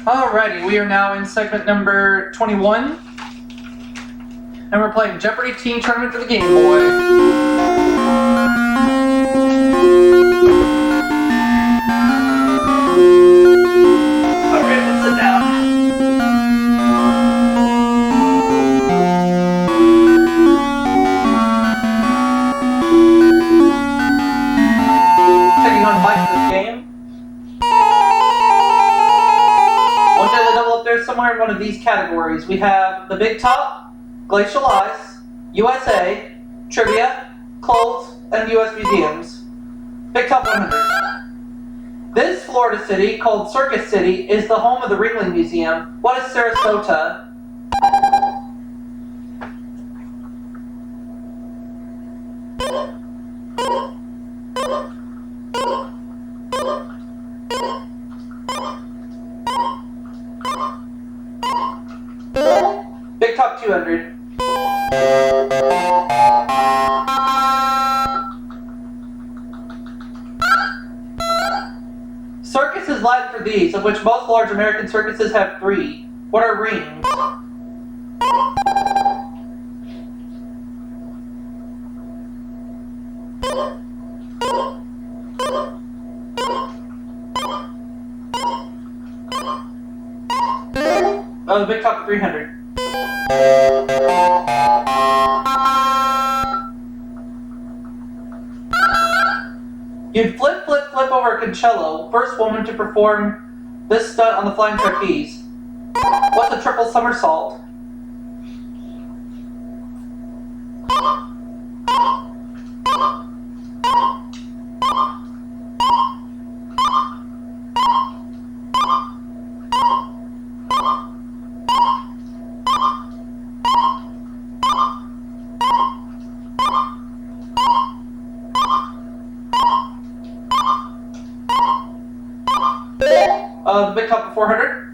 Alrighty, we are now in segment number 21. And we're playing Jeopardy Teen Tournament for the Game Boy. Somewhere in one of these categories. We have the Big Top, Glacial Ice, USA, Trivia, Clothes, and US Museums. Big Top 100. This Florida city, called Circus City, is the home of the Ringling Museum. What is Sarasota? Big Top 200. Circus is Latin for these, of which most large American circuses have 3. What are rings? Oh, the Big Top 300. You'd flip, flip, flip over a concello. First woman to perform this stunt on the flying trapeze. What's a triple somersault? The Big Top 400.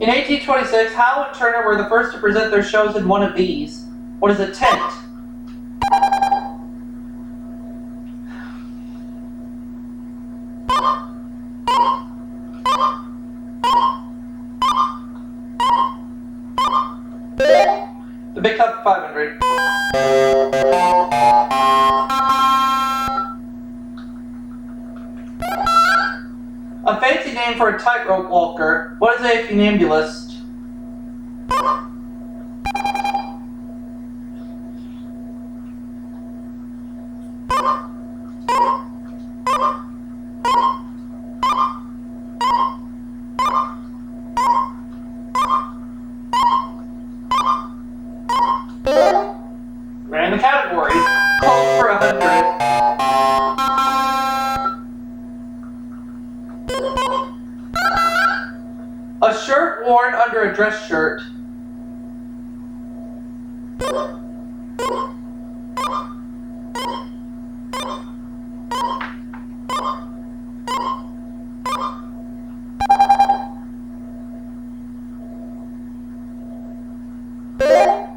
In 1826, Howe and Turner were the first to present their shows in one of these. What is a tent? The Big Top 500. A fancy name for a tightrope walker. What is a funambulist? Ran the category. Close for 100. A shirt worn under a dress shirt.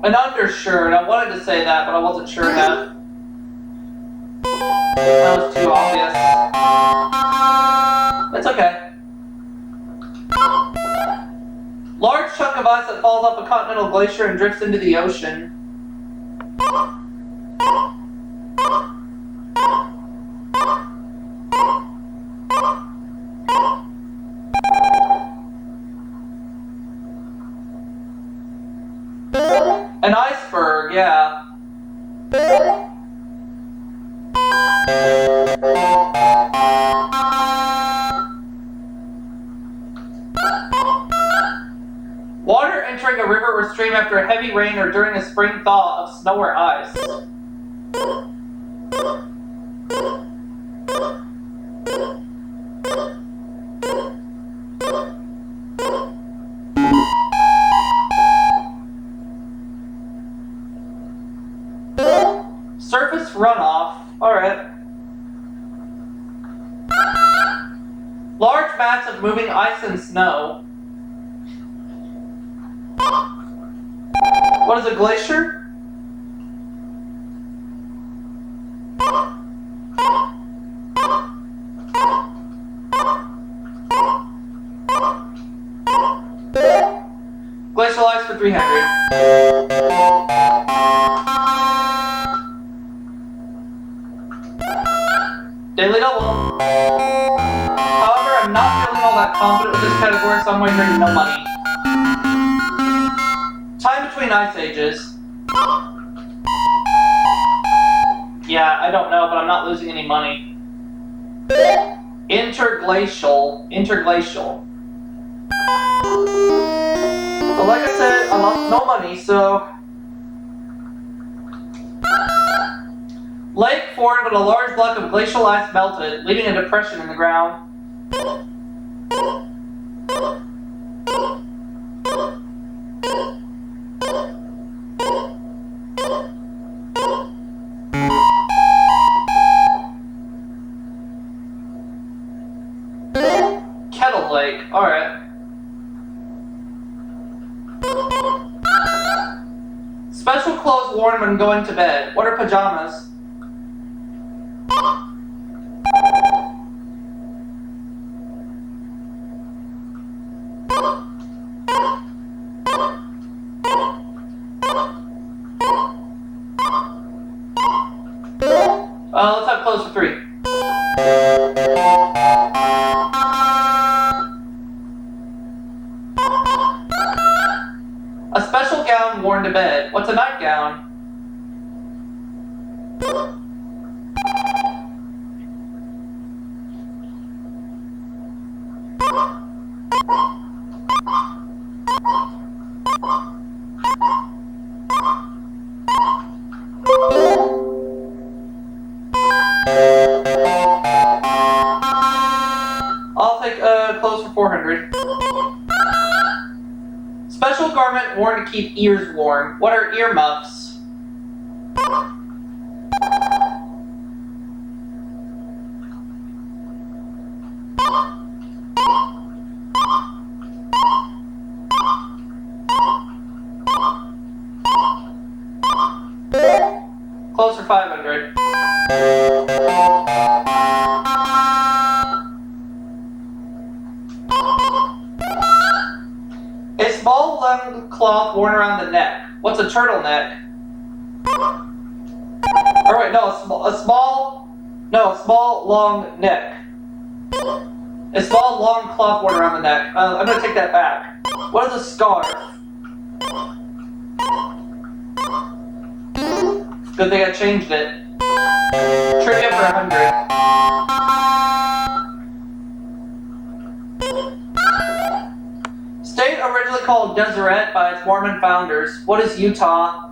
An undershirt. I wanted to say that, but I wasn't sure enough. That was too obvious. It's okay. Large chunk of ice that falls off a continental glacier and drifts into the ocean. An iceberg, yeah. Water entering a river or stream after a heavy rain or during a spring thaw of snow or ice. Surface runoff. Alright. Large mats of moving ice and snow. What is a glacier? Daily double. However, I'm not feeling all that confident with this category, so I'm wagering no money. Time between ice ages. Yeah, I don't know, but I'm not losing any money. Interglacial. But like I said, I lost no money, so... Lake formed when a large block of glacial ice melted, leaving a depression in the ground. Kettle Lake, alright. Special clothes worn when going to bed. What are pajamas? Let's have clothes for 3. A special gown worn to bed. What's a nightgown? I'll take clothes for 400. Special garment worn to keep ears warm. What are earmuffs? Clothes for 500. A small lung cloth worn around the neck. What's a turtleneck? Or wait, no, a small long neck. A small long cloth worn around the neck. I'm gonna take that back. What is a scarf? Good thing I changed it. Trivia for 100. State originally called Deseret by its Mormon founders. What is Utah?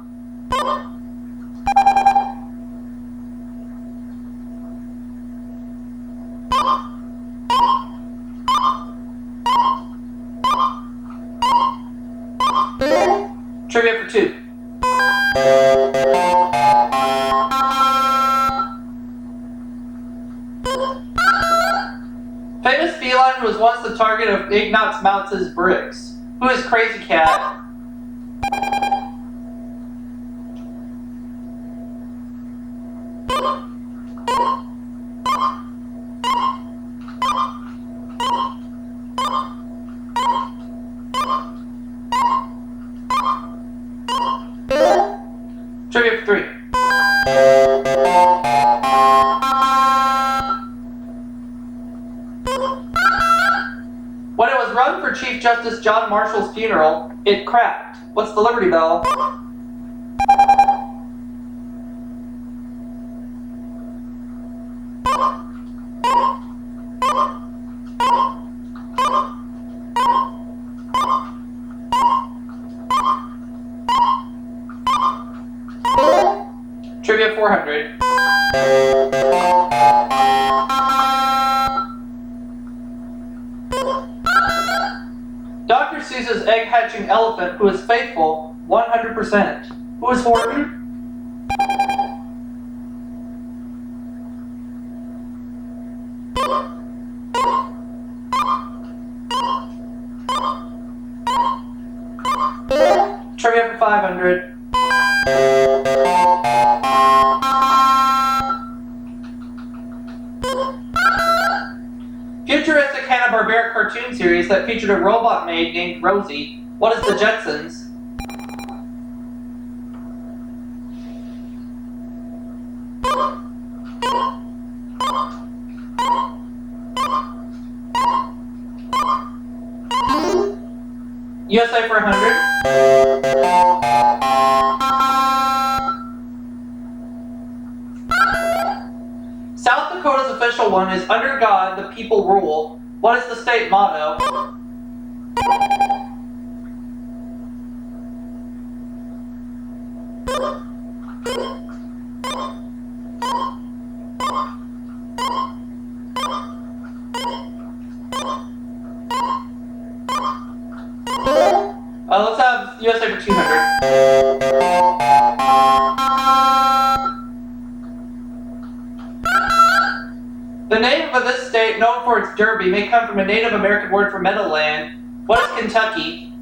Trivia for 2. Famous feline was once the target of Ignaz Mautz's bricks. Who is Crazy Cat? Trivia for 3. When it was run for Chief Justice John Marshall's funeral, it cracked. What's the Liberty Bell? Trivia 400. Dr. Seuss's egg-hatching elephant who is faithful 100%. Who is Horton? Trivia for 500. Futuristic Hanna-Barbera cartoon series that featured a robot maid named Rosie. What is the Jetsons? USA for 100. South Dakota's official one is "Under God, the people rule." What is the state motto? Let's have USA for 200. The name of this state, known for its derby, may come from a Native American word for meadowland. What is Kentucky?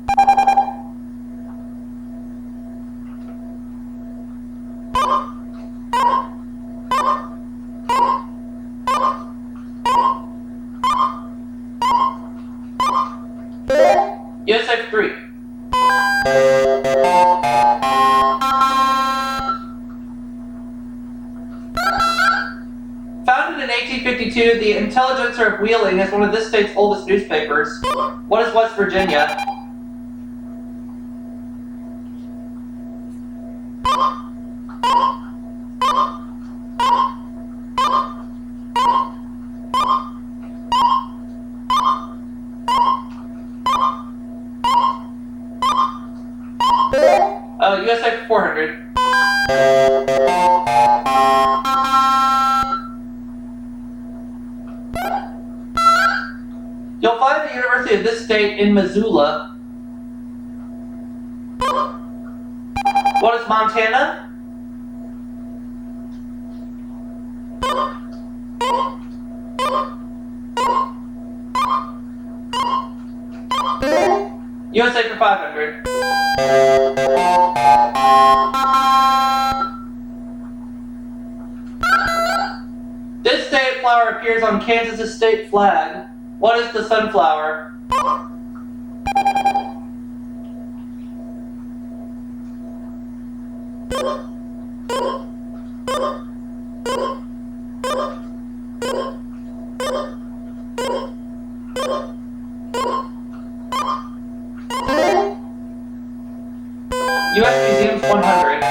USA for 3. Founded in 1852, the Intelligencer of Wheeling is one of this state's oldest newspapers. What is West Virginia? USA for 400. You'll find the University of this state in Missoula. What is Montana? USA for 500. This state flower appears on Kansas' state flag. What is the sunflower? U.S. Museum's 100.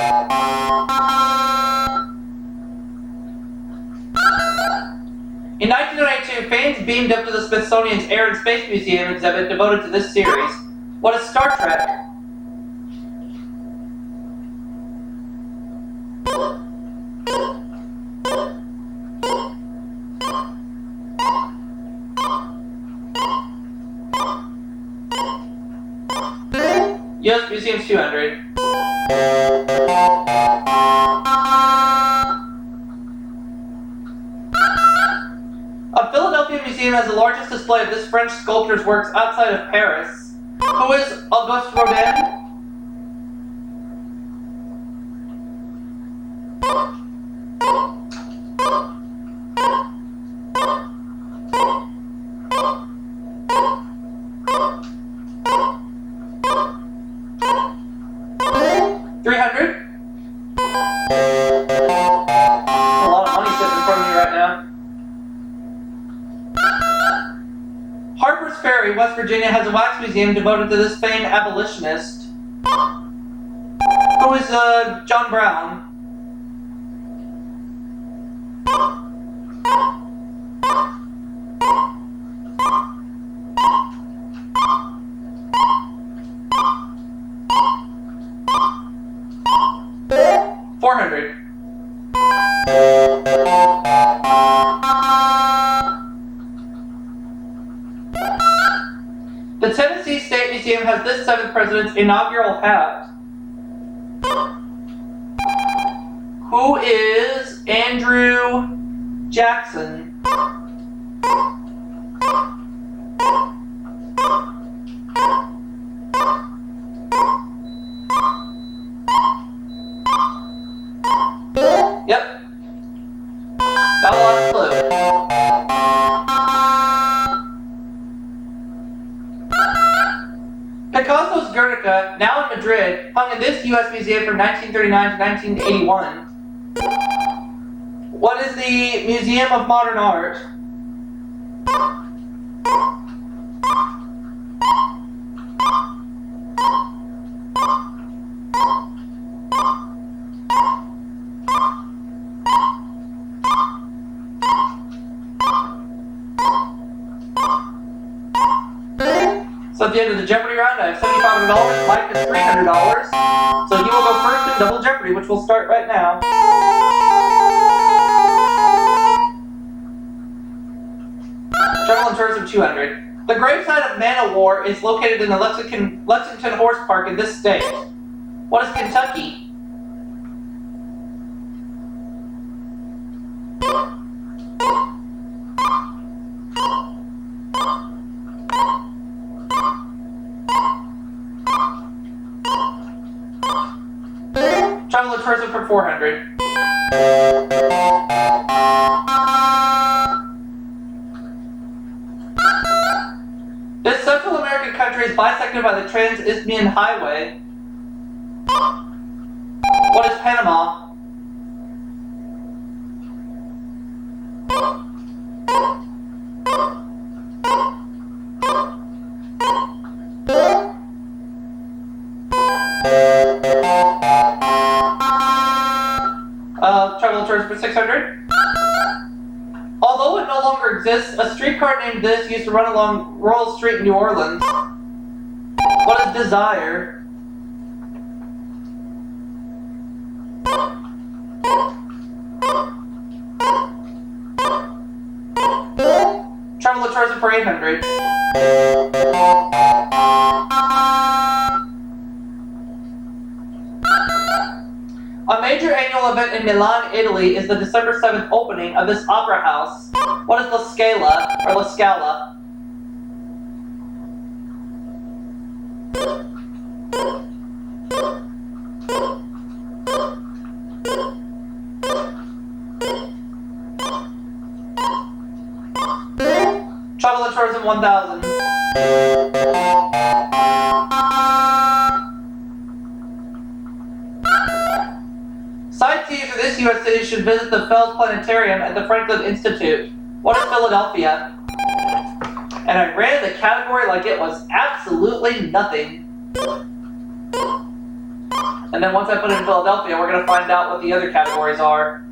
In 1992, fans beamed up to the Smithsonian's Air and Space Museum exhibit devoted to this series. What is Star Trek? U.S. Museum's 200. A Philadelphia museum has the largest display of this French sculptor's works outside of Paris. Who is Auguste Rodin? West Virginia has a wax museum devoted to this famed abolitionist. Who is John Brown? $400. The Tennessee State Museum has this 7th president's inaugural hat. Who is Andrew Jackson? Yep. Not a lot of clue. Picasso's Guernica, now in Madrid, hung in this U.S. museum from 1939 to 1981. What is the Museum of Modern Art? So at the end of the Jeopardy round, I have $7,500, Mike is $300. So you will go first in Double Jeopardy, which will start right now. Travel and tourism 200. The gravesite of Man o' War is located in the Lexington Horse Park in this state. What is Kentucky? Travel and tourism for 400. This Central American country is bisected by the Trans-Isthmian Highway. What is Panama? Travel and tourism for 600. Although it no longer exists, a streetcar named this used to run along Royal Street in New Orleans. What is Desire? Travel and tourism for 800. A major annual event in Milan, Italy is the December 7th opening of this opera house. What is La Scala, or La Scala? Travel and tourism 1000. Sightseers of this U.S. city should visit the Fells Planetarium at the Franklin Institute. What is Philadelphia? And I ran the category like it was absolutely nothing. And then once I put in Philadelphia, we're going to find out what the other categories are.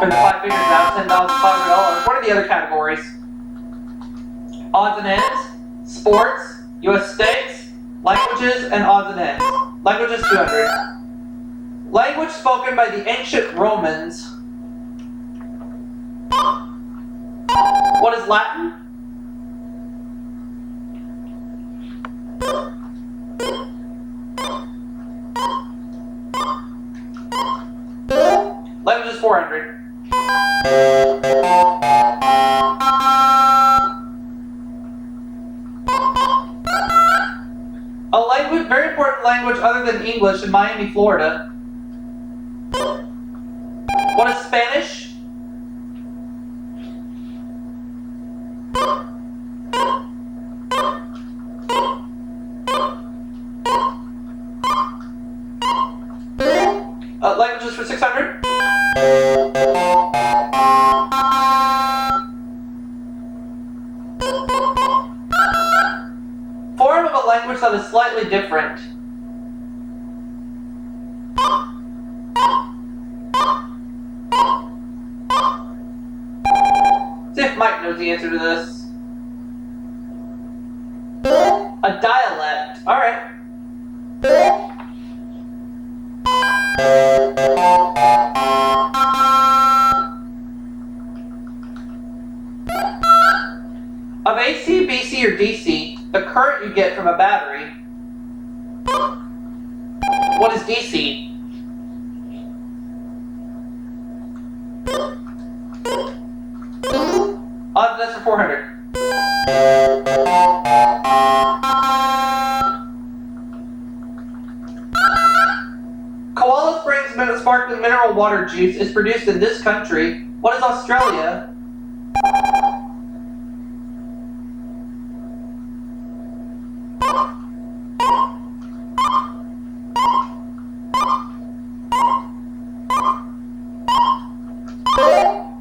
For the 5 figures now, $10,500. What are the other categories? Odds and ends, sports, U.S. states, languages, and odds and ends. Languages 200. Language spoken by the ancient Romans. What is Latin? Languages 400. A language, very important language other than English in Miami, Florida. What is Spanish? Languages for 600. Form of a language that is slightly different. See if Mike knows the answer to this. A dialect. Alright. Of AC, BC, or DC, the current you get from a battery. What is DC? Odds and ends for 400. Koala Springs sparkling mineral water juice is produced in this country. What is Australia?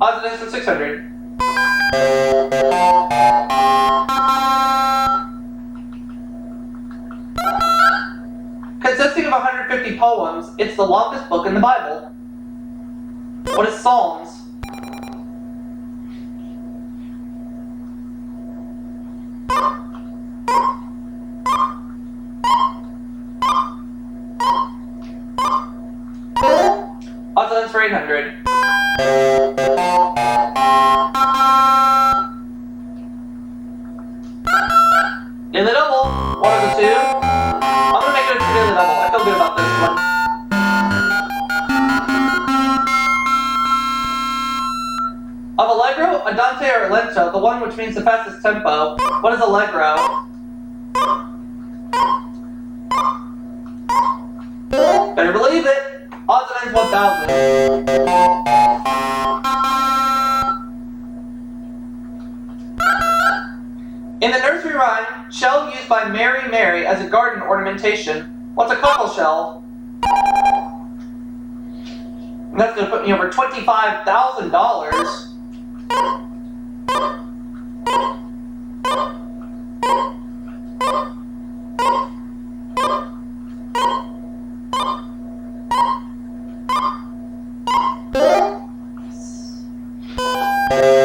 Odds and ends for 600. Consisting of 150 poems, it's the longest book in the Bible. What is Psalms? Odds and ends for 800. Daily double. One of the two. I'm gonna make it a daily double. I feel good about this one. Of Allegro, Andante, or Lento, the one which means the fastest tempo. What is Allegro? Better believe it. Odds and ends 1,000. In the nursery rhyme, shell used by Mary Mary as a garden ornamentation. What's a cockle shell? And that's going to put me over $25,000.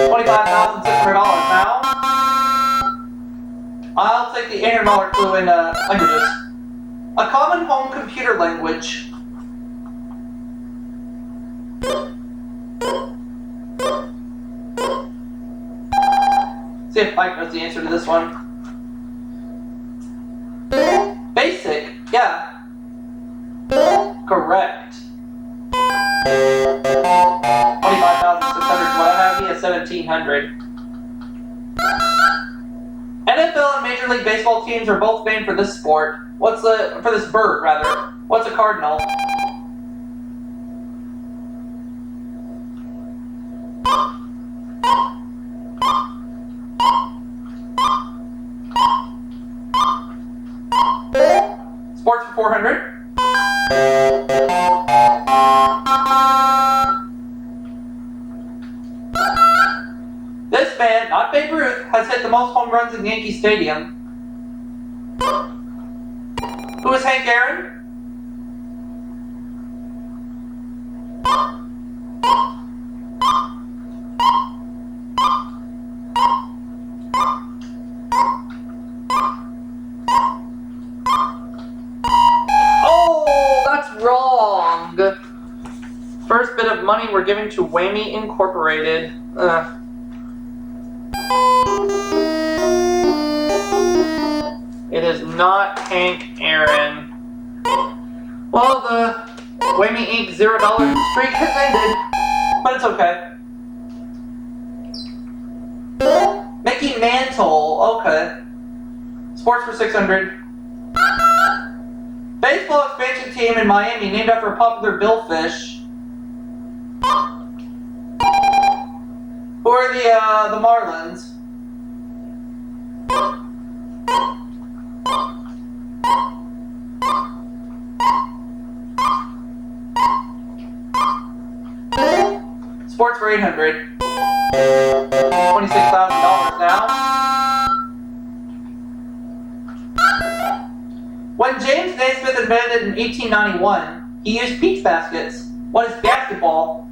$25,600 now. I'll take the $800 clue in languages. A common home computer language. See if Mike knows the answer to this one. Basic, yeah. Correct. 25,600. What I have here is 1,700. NFL and Major League Baseball teams are both named for this sport. For this bird, rather. What's a cardinal? Sports for 400. This man, not Babe Ruth, has hit the most home runs in Yankee Stadium. Who is Hank Aaron? Oh, that's wrong. First bit of money we're giving to Whammy Incorporated. It is not Hank Aaron. Well, the Whammy Inc. $0 streak has ended, but it's okay. Mickey Mantle, okay. Sports for 600. Baseball expansion team in Miami named after a popular billfish. Who are the Marlins? Sports for 800. $26,000 now. When James Naismith invented in 1891, he used peach baskets. What is basketball?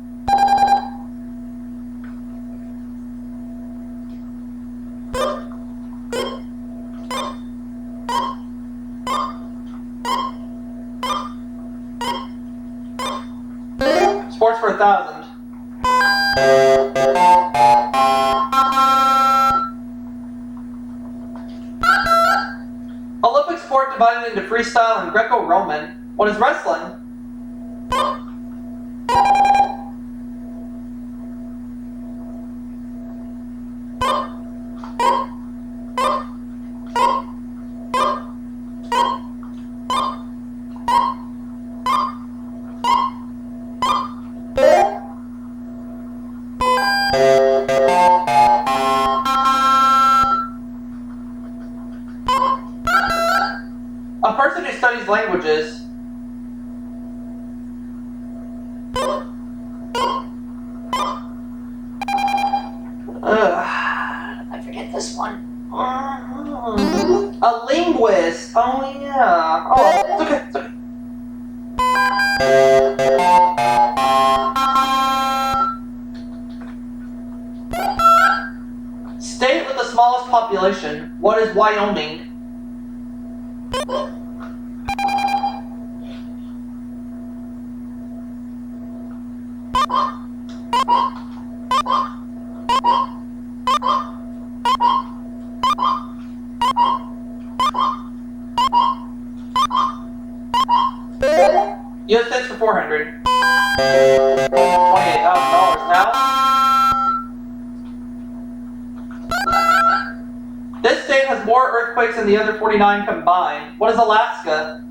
Sports for 1,000. Olympic sport divided into freestyle and Greco-Roman. What is wrestling? A person who studies languages. I forget this one. A linguist. Oh yeah. Oh, it's okay. It's okay. State with the smallest population. What is Wyoming? U.S. States for 400. $28,000 now. This state has more earthquakes than the other 49 combined. What is Alaska?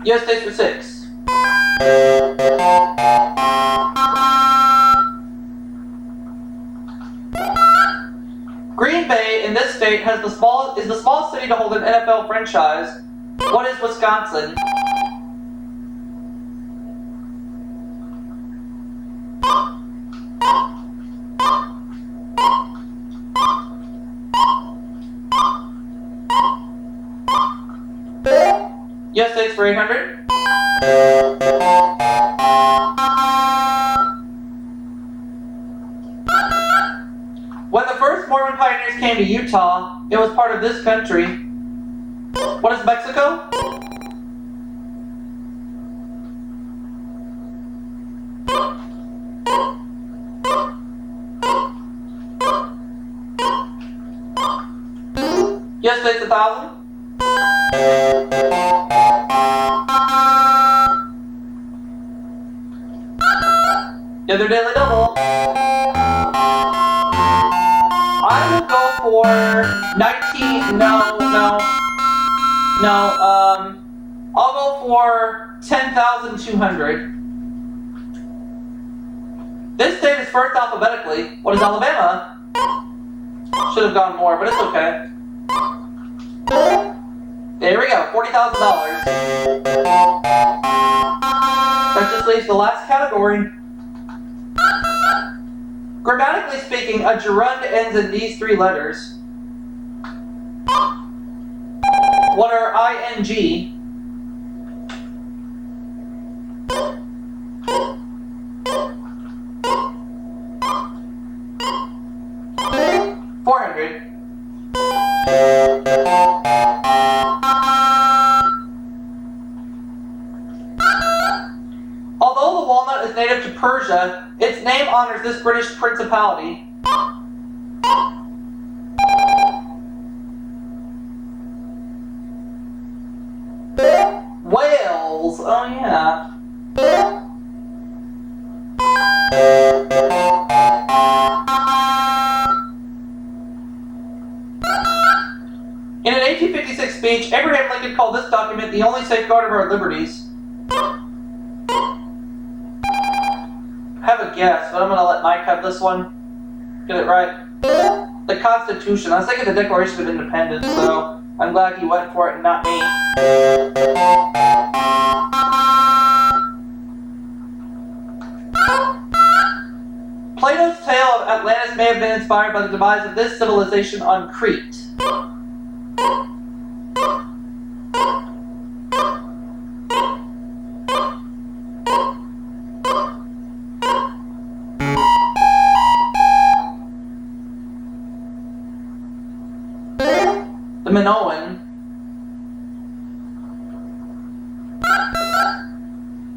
U.S. States for 6. Green Bay in this state is the smallest city to hold an NFL franchise. What is Wisconsin? U.S. States for 800. When the first Mormon pioneers came to Utah, it was part of this country. What is Mexico? U.S. States 1,000. The other daily double. I will go for 19. I'll go for 10,200. This state is first alphabetically. What is Alabama? Should have gone more, but it's okay. There we go, $40,000. That just leaves the last category. Grammatically speaking, a gerund ends in these 3 letters. What are ing? $400. Although the walnut is native to Persia, its name honors this British principality. Wales. Oh yeah. In an 1856 speech, Abraham Lincoln called this document the only safeguard of our liberties. I have a guess, but I'm going to let Mike have this one. Get it right. The Constitution. I was thinking the Declaration of Independence, so I'm glad he went for it and not me. Plato's tale of Atlantis may have been inspired by the demise of this civilization on Crete. The Minoan.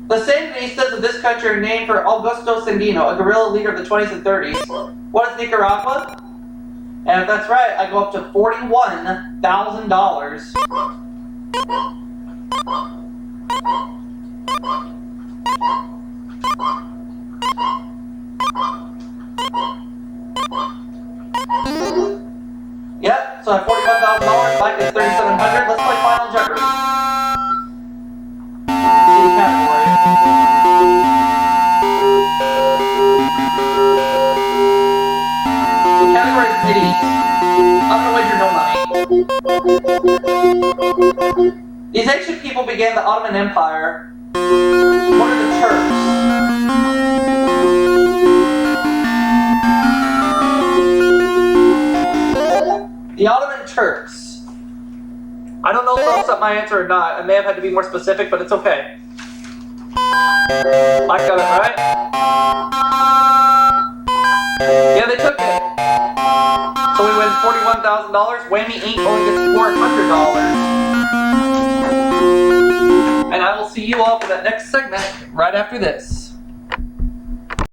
The Sandinistas of this country are named for Augusto Sandino, a guerrilla leader of the 20s and 30s. What is Nicaragua? And if that's right, I go up to $41,000. Yep, so I have $41,000, Mike is $3,700. Let's play Final Jeopardy. See the category. The category is cities. I'm gonna wager no money. These ancient people began the Ottoman Empire. What are the Turks? The Ottoman Turks. I don't know if they'll accept my answer or not. I may have had to be more specific, but it's okay. Mike got it right. Yeah, they took it. So we win $41,000. Whammy Inc. only gets $400. And I will see you all for that next segment right after this.